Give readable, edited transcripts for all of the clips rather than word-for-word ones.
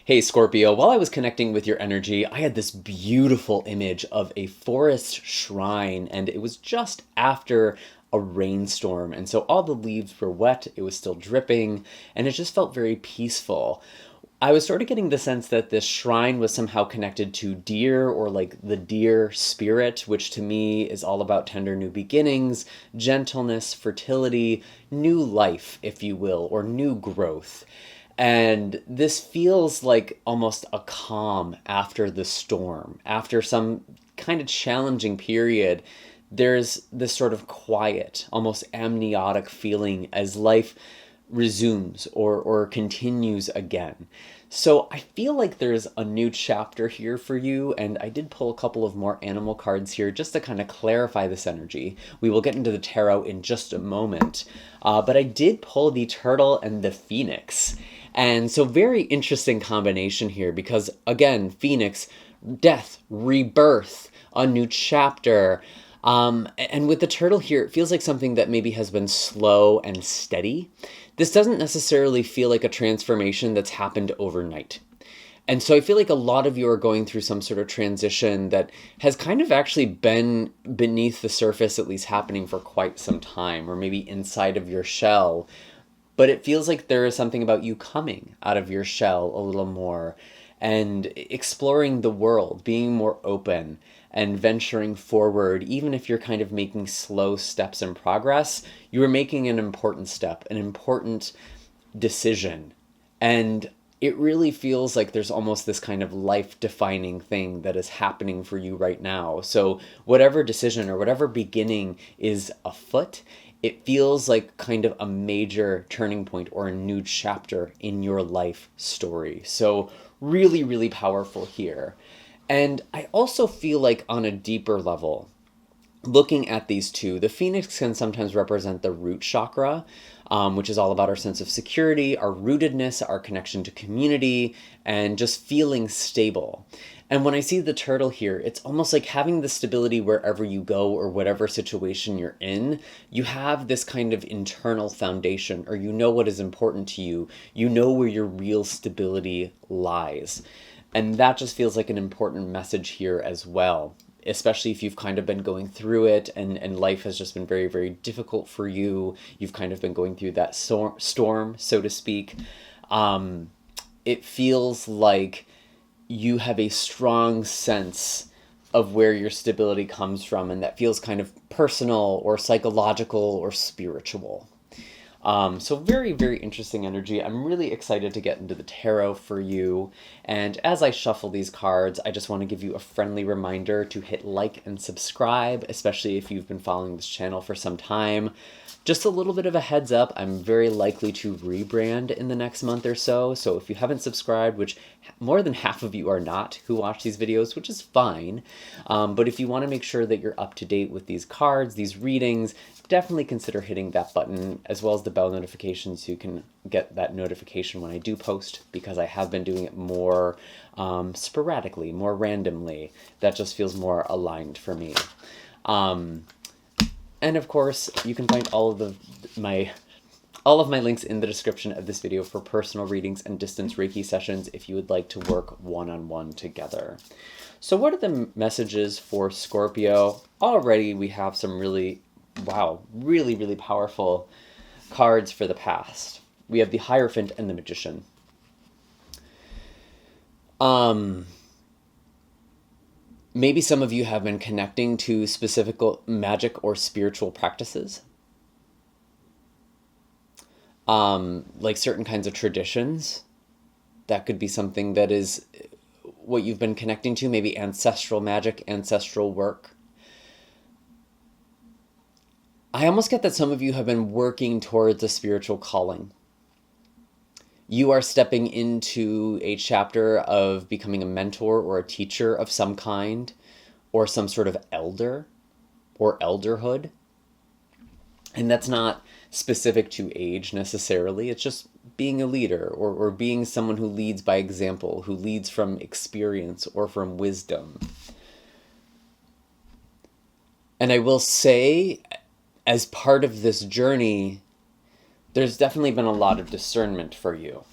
Hey Scorpio, while I was connecting with your energy, I had this beautiful image of a forest shrine, and it was just after a rainstorm. And so all the leaves were wet, it was still dripping, and it just felt very peaceful. I was sort of getting the sense that this shrine was somehow connected to deer, or like the deer spirit, which to me is all about tender new beginnings, gentleness, fertility, new life, if you will, or new growth. And this feels like almost a calm after the storm, after some kind of challenging period. There's this sort of quiet, almost amniotic feeling as life resumes or continues again. So I feel like there's a new chapter here for you, and I did pull a couple of more animal cards here just to kind of clarify this energy. We will get into the tarot in just a moment, but I did pull the turtle and the phoenix. And so very interesting combination here because, again, phoenix, death, rebirth, a new chapter. And with the turtle here, it feels like something that maybe has been slow and steady. This doesn't necessarily feel like a transformation that's happened overnight. And so I feel like a lot of you are going through some sort of transition that has kind of actually been beneath the surface, at least happening for quite some time, or maybe inside of your shell. But it feels like there is something about you coming out of your shell a little more and exploring the world, being more open and venturing forward. Even if you're kind of making slow steps in progress, you are making an important step, an important decision. And it really feels like there's almost this kind of life-defining thing that is happening for you right now. So whatever decision or whatever beginning is afoot, it feels like kind of a major turning point or a new chapter in your life story. So really, really powerful here. And I also feel like on a deeper level, looking at these two, the phoenix can sometimes represent the root chakra, which is all about our sense of security, our rootedness, our connection to community, and just feeling stable. And when I see the turtle here, it's almost like having the stability wherever you go or whatever situation you're in. You have this kind of internal foundation, or you know what is important to you. You know where your real stability lies. And that just feels like an important message here as well, especially if you've kind of been going through it and life has just been very, very difficult for you. You've kind of been going through that storm, so to speak. It feels like you have a strong sense of where your stability comes from, and that feels kind of personal or psychological or spiritual. So very, very interesting energy. I'm really excited to get into the tarot for you. And as I shuffle these cards, I just want to give you a friendly reminder to hit like and subscribe, especially if you've been following this channel for some time. Just a little bit of a heads up, I'm very likely to rebrand in the next month or so. So if you haven't subscribed, which more than half of you are not who watch these videos, which is fine. But if you want to make sure that you're up to date with these cards, these readings, definitely consider hitting that button as well as the bell notification so you can get that notification when I do post, because I have been doing it more sporadically, more randomly. That just feels more aligned for me. And of course, you can find all of my links in the description of this video for personal readings and distance Reiki sessions if you would like to work one-on-one together. So what are the messages for Scorpio? Already we have some really, wow, really, really powerful cards for the past. We have the Hierophant and the Magician. Maybe some of you have been connecting to specific magic or spiritual practices. Like certain kinds of traditions. That could be something that is what you've been connecting to, maybe ancestral magic, ancestral work. I almost get that some of you have been working towards a spiritual calling. You are stepping into a chapter of becoming a mentor or a teacher of some kind, or some sort of elder or elderhood. And that's not specific to age necessarily. It's just being a leader or being someone who leads by example, who leads from experience or from wisdom. And I will say, as part of this journey, there's definitely been a lot of discernment for you.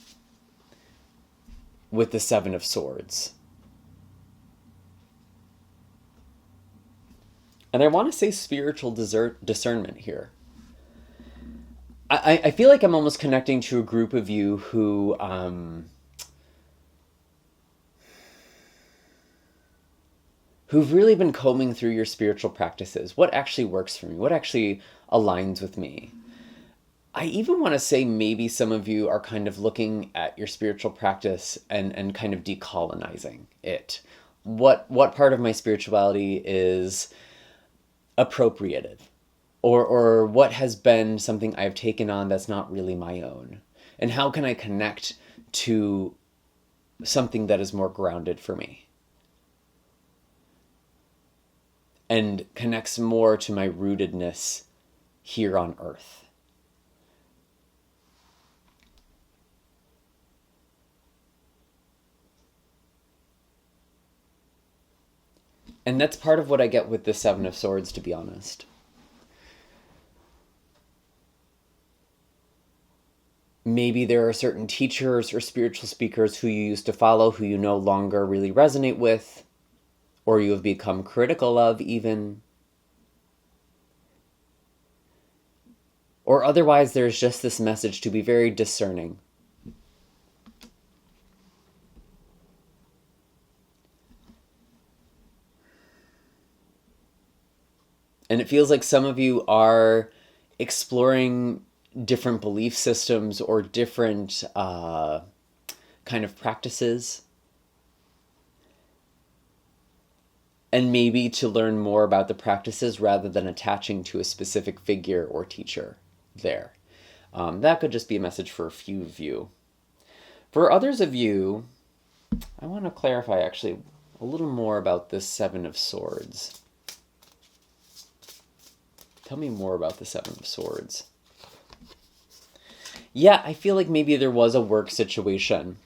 with the Seven of Swords. And I want to say spiritual discernment here. I feel like I'm almost connecting to a group of you who who've really been combing through your spiritual practices. What actually works for me? What actually aligns with me? I even want to say maybe some of you are kind of looking at your spiritual practice and kind of decolonizing it. What part of my spirituality is appropriated? Or what has been something I've taken on that's not really my own? And how can I connect to something that is more grounded for me? And connects more to my rootedness here on earth. And that's part of what I get with the Seven of Swords, to be honest. Maybe there are certain teachers or spiritual speakers who you used to follow who you no longer really resonate with, or you have become critical of even. Or otherwise, there's just this message to be very discerning. And it feels like some of you are exploring different belief systems or different kind of practices. And maybe to learn more about the practices rather than attaching to a specific figure or teacher there. That could just be a message for a few of you. For others of you, I want to clarify actually a little more about this Seven of Swords. Tell me more about the Seven of Swords. Yeah, I feel like maybe there was a work situation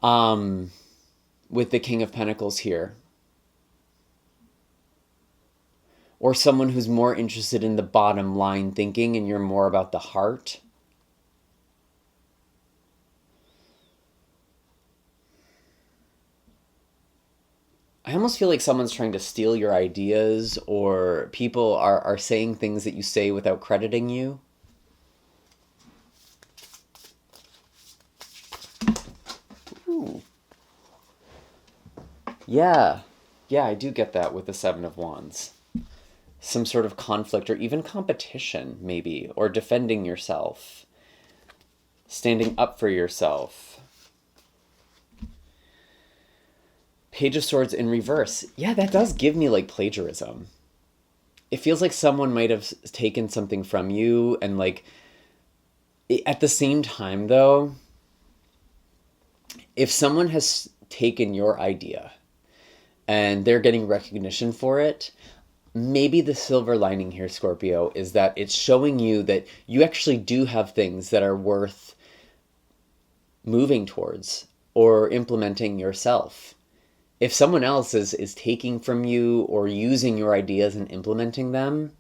with the King of Pentacles here. Or someone who's more interested in the bottom line thinking and you're more about the heart. I almost feel like someone's trying to steal your ideas, or people are saying things that you say without crediting you. Ooh. Yeah, I do get that with the Seven of Wands. Some sort of conflict or even competition, maybe, or defending yourself, standing up for yourself. Page of Swords in reverse. Yeah, that does give me like plagiarism. It feels like someone might have taken something from you, and like at the same time though, if someone has taken your idea and they're getting recognition for it, maybe the silver lining here, Scorpio, is that it's showing you that you actually do have things that are worth moving towards or implementing yourself. If someone else is taking from you or using your ideas and implementing them,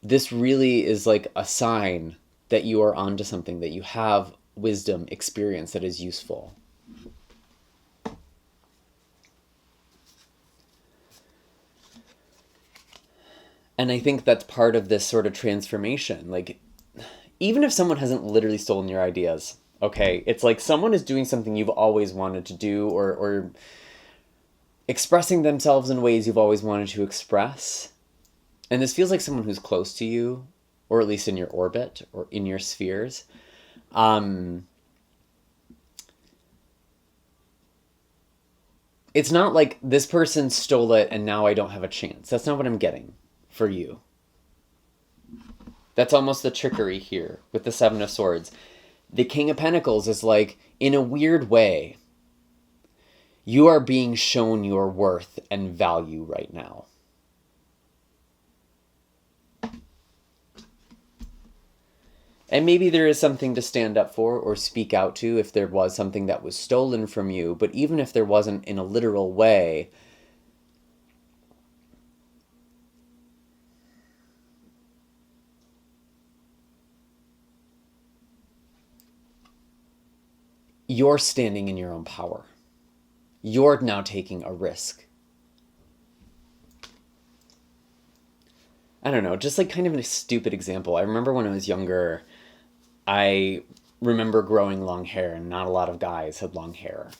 this really is like a sign that you are onto something, that you have wisdom, experience that is useful. And I think that's part of this sort of transformation. Like, even if someone hasn't literally stolen your ideas, okay, it's like someone is doing something you've always wanted to do, or expressing themselves in ways you've always wanted to express. And this feels like someone who's close to you, or at least in your orbit, or in your spheres. It's not like this person stole it and now I don't have a chance. That's not what I'm getting for you. That's almost the trickery here with the Seven of Swords. The King of Pentacles is like, in a weird way, you are being shown your worth and value right now. And maybe there is something to stand up for or speak out to if there was something that was stolen from you. But even if there wasn't in a literal way, you're standing in your own power. You're now taking a risk. I don't know, just like kind of a stupid example. I remember when I was younger, I remember growing long hair, and not a lot of guys had long hair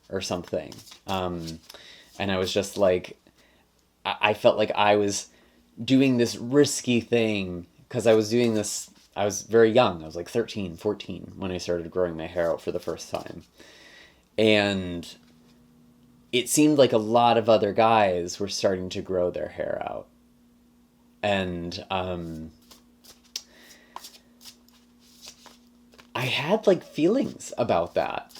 or something. And I was just like, I felt like I was doing this risky thing because I was doing this. I was very young. I was like 13, 14 when I started growing my hair out for the first time. And it seemed like a lot of other guys were starting to grow their hair out. And I had like feelings about that.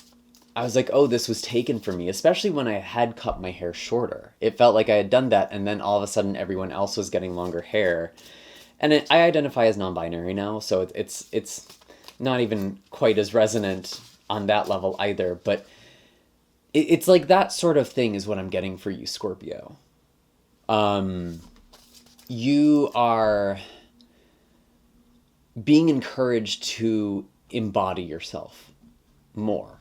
I was like, oh, this was taken from me, especially when I had cut my hair shorter. It felt like I had done that, and then all of a sudden everyone else was getting longer hair. And I identify as non-binary now, so it's not even quite as resonant on that level either. But it's like that sort of thing is what I'm getting for you, Scorpio. You are being encouraged to embody yourself more.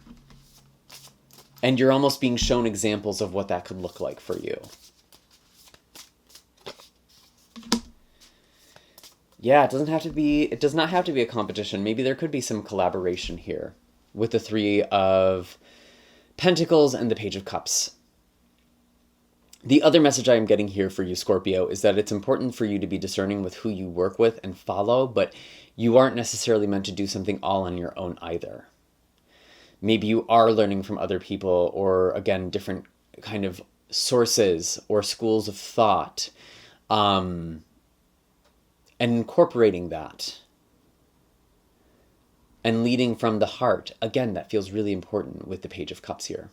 And you're almost being shown examples of what that could look like for you. Yeah, it does not have to be a competition. Maybe there could be some collaboration here with the Three of Pentacles and the Page of Cups. The other message I am getting here for you, Scorpio, is that it's important for you to be discerning with who you work with and follow, but you aren't necessarily meant to do something all on your own either. Maybe you are learning from other people, or again, different kind of sources or schools of thought, and incorporating that and leading from the heart. Again, that feels really important with the Page of Cups here.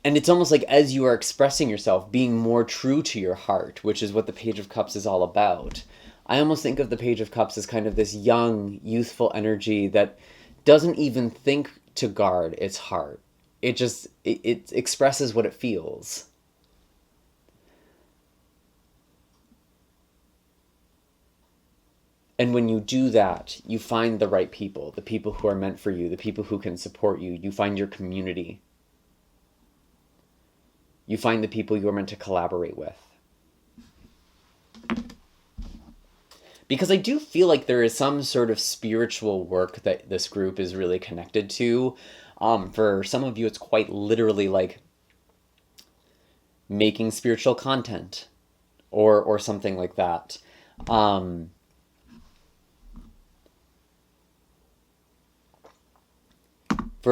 And it's almost like as you are expressing yourself, being more true to your heart, which is what the Page of Cups is all about. I almost think of the Page of Cups as kind of this young, youthful energy that doesn't even think to guard its heart. It just, it expresses what it feels. And when you do that, you find the right people, the people who are meant for you, the people who can support you. You find your community. You find the people you are meant to collaborate with. Because I do feel like there is some sort of spiritual work that this group is really connected to. For some of you, it's quite literally like making spiritual content or something like that. For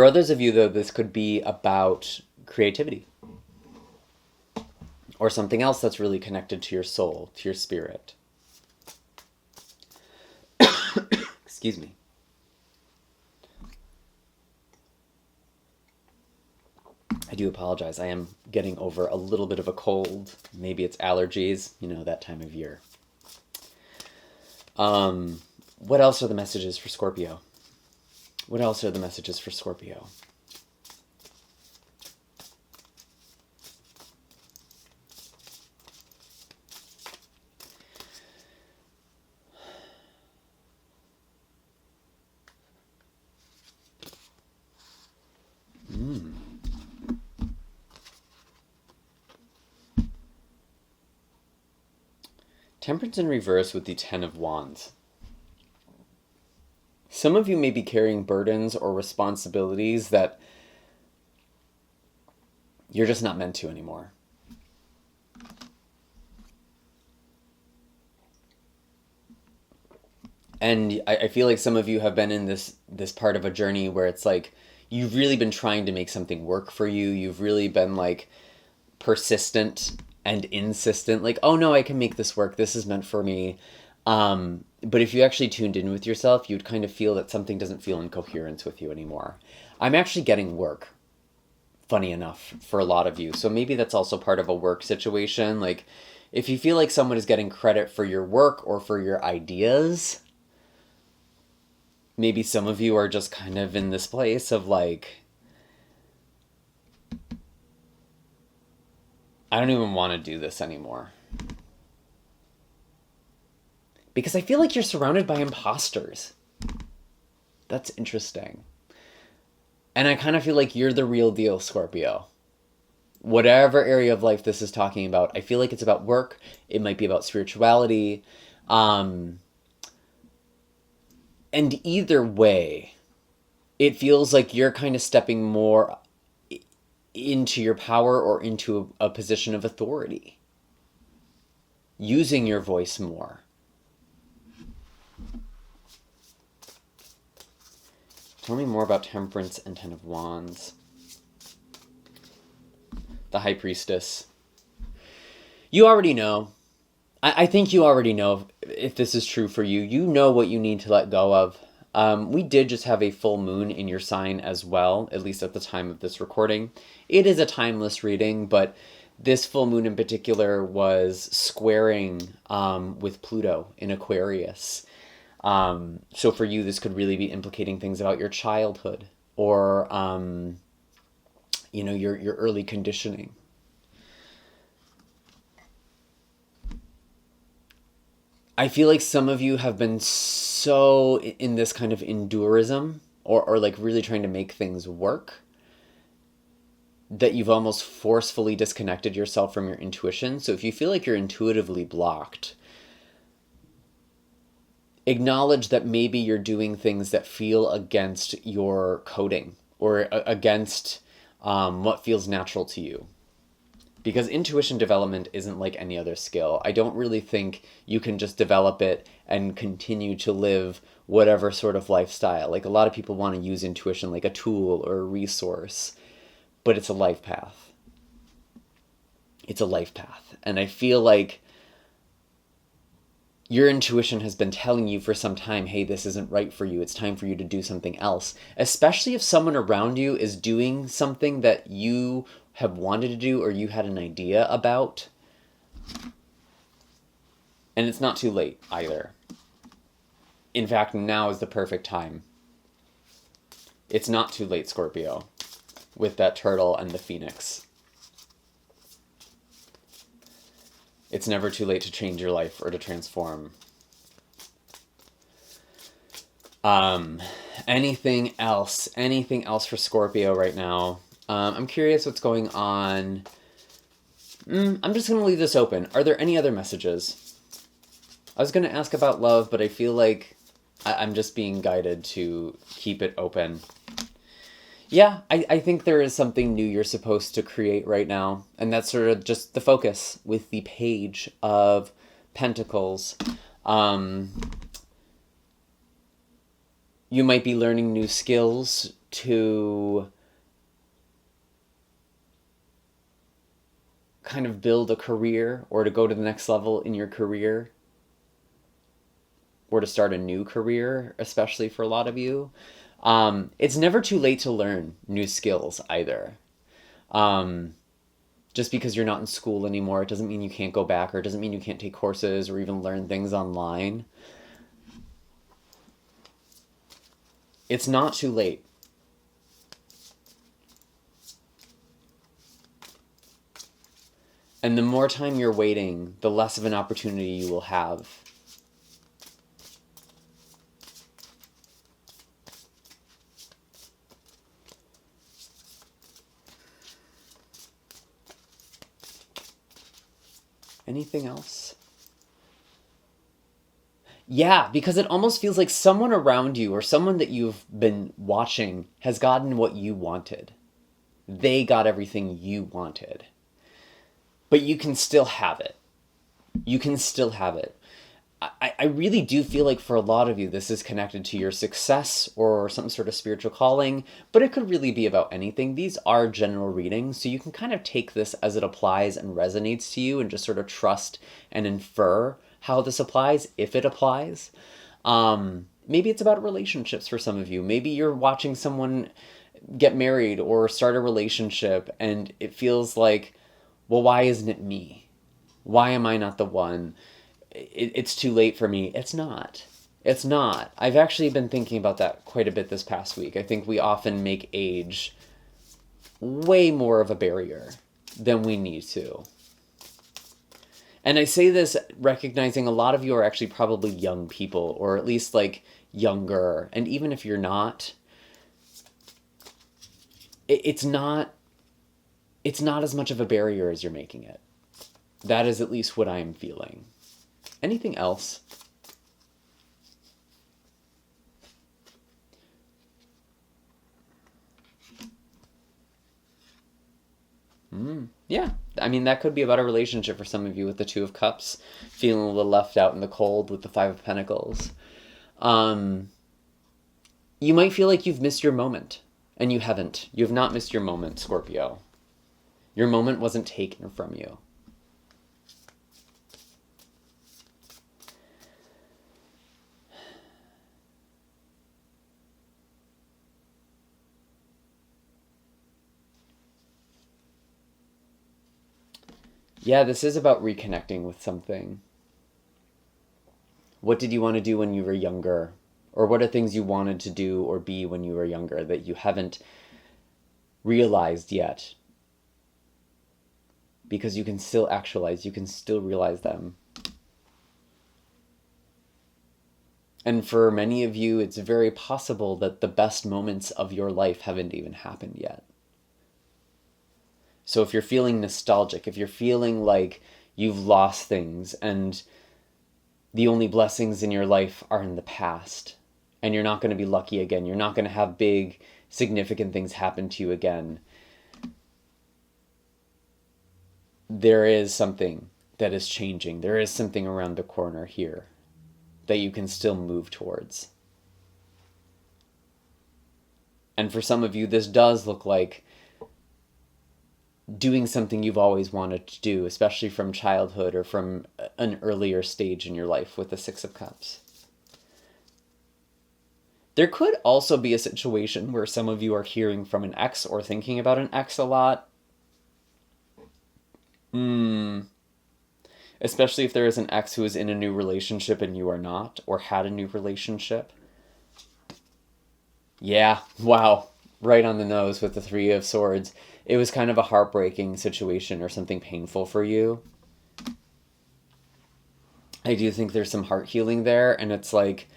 others of you, though, this could be about creativity. Or something else that's really connected to your soul, to your spirit. Excuse me. I do apologize. I am getting over a little bit of a cold. Maybe it's allergies, that time of year. What else are the messages for Scorpio? What else are the messages for Scorpio? Temperance in reverse with the Ten of Wands. Some of you may be carrying burdens or responsibilities that you're just not meant to anymore. And I feel like some of you have been in this part of a journey where it's like you've really been trying to make something work for you. You've really been like persistent and insistent, like, oh no, I can make this work. This is meant for me. But if you actually tuned in with yourself, you'd kind of feel that something doesn't feel in coherence with you anymore. I'm actually getting work, funny enough, for a lot of you. So maybe that's also part of a work situation. Like, if you feel like someone is getting credit for your work or for your ideas, maybe some of you are just kind of in this place of like, I don't even want to do this anymore. Because I feel like you're surrounded by imposters. That's interesting. And I kind of feel like you're the real deal, Scorpio. Whatever area of life this is talking about, I feel like it's about work. It might be about spirituality. And either way, it feels like you're kind of stepping more into your power or into a position of authority. Using your voice more. Tell me more about Temperance and Ten of Wands. The High Priestess. You already know. I think you already know if this is true for you. You know what you need to let go of. We did just have a full moon in your sign as well, at least at the time of this recording. It is a timeless reading, but this full moon in particular was squaring with Pluto in Aquarius. So for you, this could really be implicating things about your childhood or, your early conditioning. I feel like some of you have been so in this kind of endurism or like really trying to make things work that you've almost forcefully disconnected yourself from your intuition. So if you feel like you're intuitively blocked, acknowledge that maybe you're doing things that feel against your coding or against what feels natural to you. Because intuition development isn't like any other skill. I don't really think you can just develop it and continue to live whatever sort of lifestyle. Like a lot of people want to use intuition like a tool or a resource, but it's a life path. It's a life path. And I feel like your intuition has been telling you for some time, hey, this isn't right for you. It's time for you to do something else. Especially if someone around you is doing something that you have wanted to do or you had an idea about. And it's not too late either. In fact, now is the perfect time. It's not too late, Scorpio, with that turtle and the phoenix. It's never too late to change your life or to transform. Anything else? Anything else for Scorpio right now? I'm curious what's going on. I'm just going to leave this open. Are there any other messages? I was going to ask about love, but I feel like I'm just being guided to keep it open. Yeah, I think there is something new you're supposed to create right now. And that's sort of just the focus with the Page of Pentacles. You might be learning new skills to kind of build a career or to go to the next level in your career or to start a new career, especially for a lot of you. It's never too late to learn new skills either. Just because you're not in school anymore, it doesn't mean you can't go back, or it doesn't mean you can't take courses or even learn things online. It's not too late. And the more time you're waiting, the less of an opportunity you will have. Anything else? Yeah, because it almost feels like someone around you or someone that you've been watching has gotten what you wanted. They got everything you wanted. But you can still have it. You can still have it. I really do feel like for a lot of you, this is connected to your success or some sort of spiritual calling, but it could really be about anything. These are general readings, so you can kind of take this as it applies and resonates to you and just sort of trust and infer how this applies, if it applies. Maybe it's about relationships for some of you. Maybe you're watching someone get married or start a relationship and it feels like, well, why isn't it me? Why am I not the one? It's too late for me. It's not. It's not. I've actually been thinking about that quite a bit this past week. I think we often make age way more of a barrier than we need to. And I say this recognizing a lot of you are actually probably young people, or at least like younger. And even if you're not, it's not as much of a barrier as you're making it. That is at least what I am feeling. Anything else? Yeah, I mean, that could be about a relationship for some of you with the Two of Cups, feeling a little left out in the cold with the Five of Pentacles. You might feel like you've missed your moment, and you haven't. You have not missed your moment, Scorpio. Your moment wasn't taken from you. Yeah, this is about reconnecting with something. What did you want to do when you were younger? Or what are things you wanted to do or be when you were younger that you haven't realized yet? Because you can still actualize, you can still realize them. And for many of you, it's very possible that the best moments of your life haven't even happened yet. So if you're feeling nostalgic, if you're feeling like you've lost things and the only blessings in your life are in the past, and you're not going to be lucky again, you're not going to have big, significant things happen to you again, there is something that is changing. There is something around the corner here that you can still move towards. And for some of you, this does look like doing something you've always wanted to do, especially from childhood or from an earlier stage in your life with the Six of Cups. There could also be a situation where some of you are hearing from an ex or thinking about an ex a lot. Especially if there is an ex who is in a new relationship and you are not, or had a new relationship. Yeah, wow. Right on the nose with the Three of Swords. It was kind of a heartbreaking situation or something painful for you. I do think there's some heart healing there, and it's like,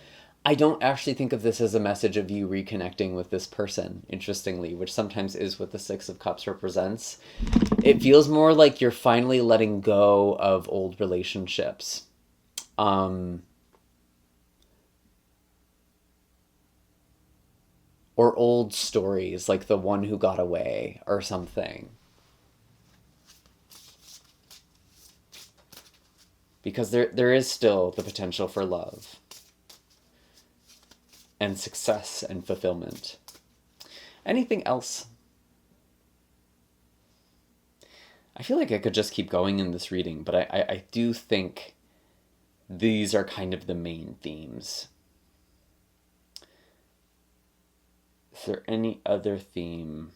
I don't actually think of this as a message of you reconnecting with this person, interestingly, which sometimes is what the Six of Cups represents. It feels more like you're finally letting go of old relationships. Or old stories, like the one who got away or something. Because there is still the potential for love and success and fulfillment. Anything else? I feel like I could just keep going in this reading, but I do think these are kind of the main themes. Is there any other theme?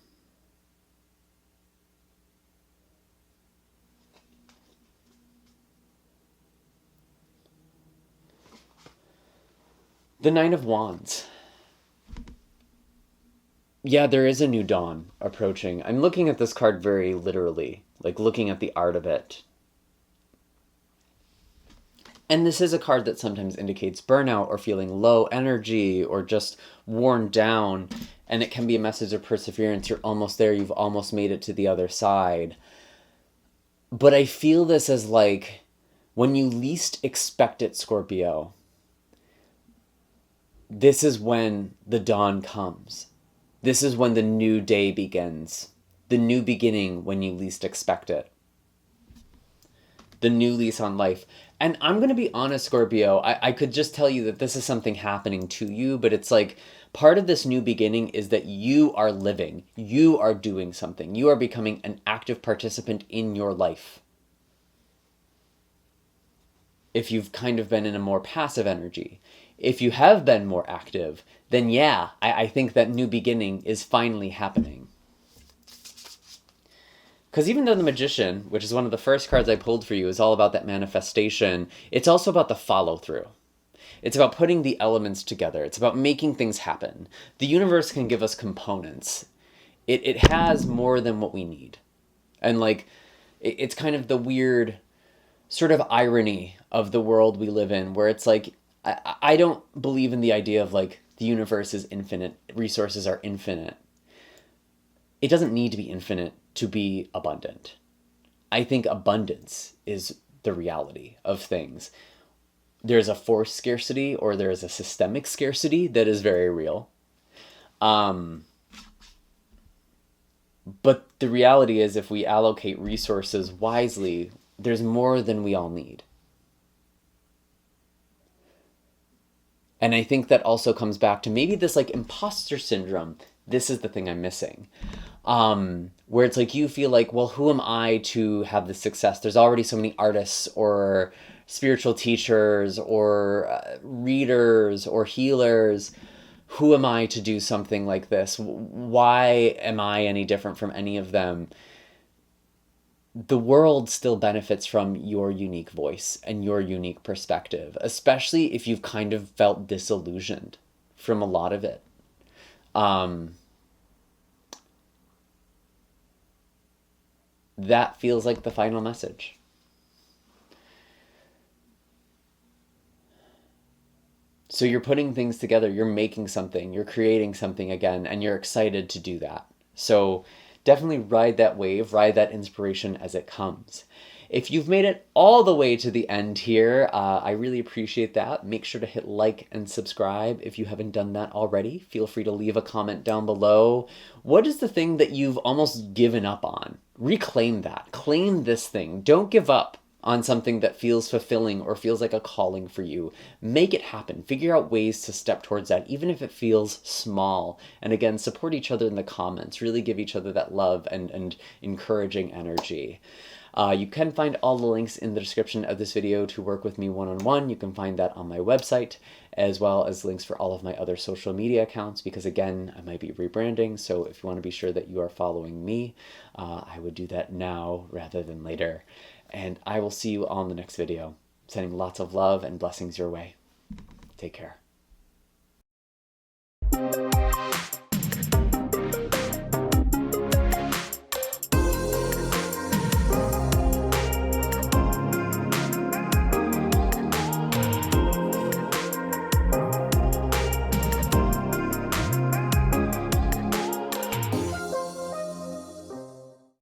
The Nine of Wands. Yeah, there is a new dawn approaching. I'm looking at this card very literally, like looking at the art of it. And this is a card that sometimes indicates burnout or feeling low energy or just worn down. And it can be a message of perseverance. You're almost there. You've almost made it to the other side. But I feel this as like when you least expect it, Scorpio, this is when the dawn comes. This is when the new day begins. The new beginning when you least expect it. The new lease on life. And I'm going to be honest, Scorpio, I could just tell you that this is something happening to you, but it's like part of this new beginning is that you are living. You are doing something. You are becoming an active participant in your life. If you've kind of been in a more passive energy. If you have been more active, then yeah, I think that new beginning is finally happening. Because even though the Magician, which is one of the first cards I pulled for you, is all about that manifestation, it's also about the follow-through. It's about putting the elements together. It's about making things happen. The universe can give us components. It has more than what we need. And like, it's kind of the weird sort of irony of the world we live in, where it's like, I don't believe in the idea of like the universe is infinite, resources are infinite. It doesn't need to be infinite to be abundant. I think abundance is the reality of things. There's a forced scarcity, or there is a systemic scarcity that is very real. But the reality is, if we allocate resources wisely, there's more than we all need. And I think that also comes back to maybe this like imposter syndrome. This is the thing I'm missing. Where it's like you feel like, well, who am I to have this success? There's already so many artists or spiritual teachers or readers or healers. Who am I to do something like this? Why am I any different from any of them? The world still benefits from your unique voice and your unique perspective, especially if you've kind of felt disillusioned from a lot of it. That feels like the final message. So you're putting things together, you're making something, you're creating something again, and you're excited to do that. So definitely ride that wave, ride that inspiration as it comes. If you've made it all the way to the end here, I really appreciate that. Make sure to hit like and subscribe if you haven't done that already. Feel free to leave a comment down below. What is the thing that you've almost given up on? Reclaim that. Claim this thing. Don't give up on something that feels fulfilling or feels like a calling for you. Make it happen. Figure out ways to step towards that, even if it feels small. And again, support each other in the comments. Really give each other that love and encouraging energy. You can find all the links in the description of this video to work with me one-on-one. You can find that on my website, as well as links for all of my other social media accounts, because again, I might be rebranding. So if you want to be sure that you are following me, I would do that now rather than later. And I will see you all in the next video. Sending lots of love and blessings your way. Take care.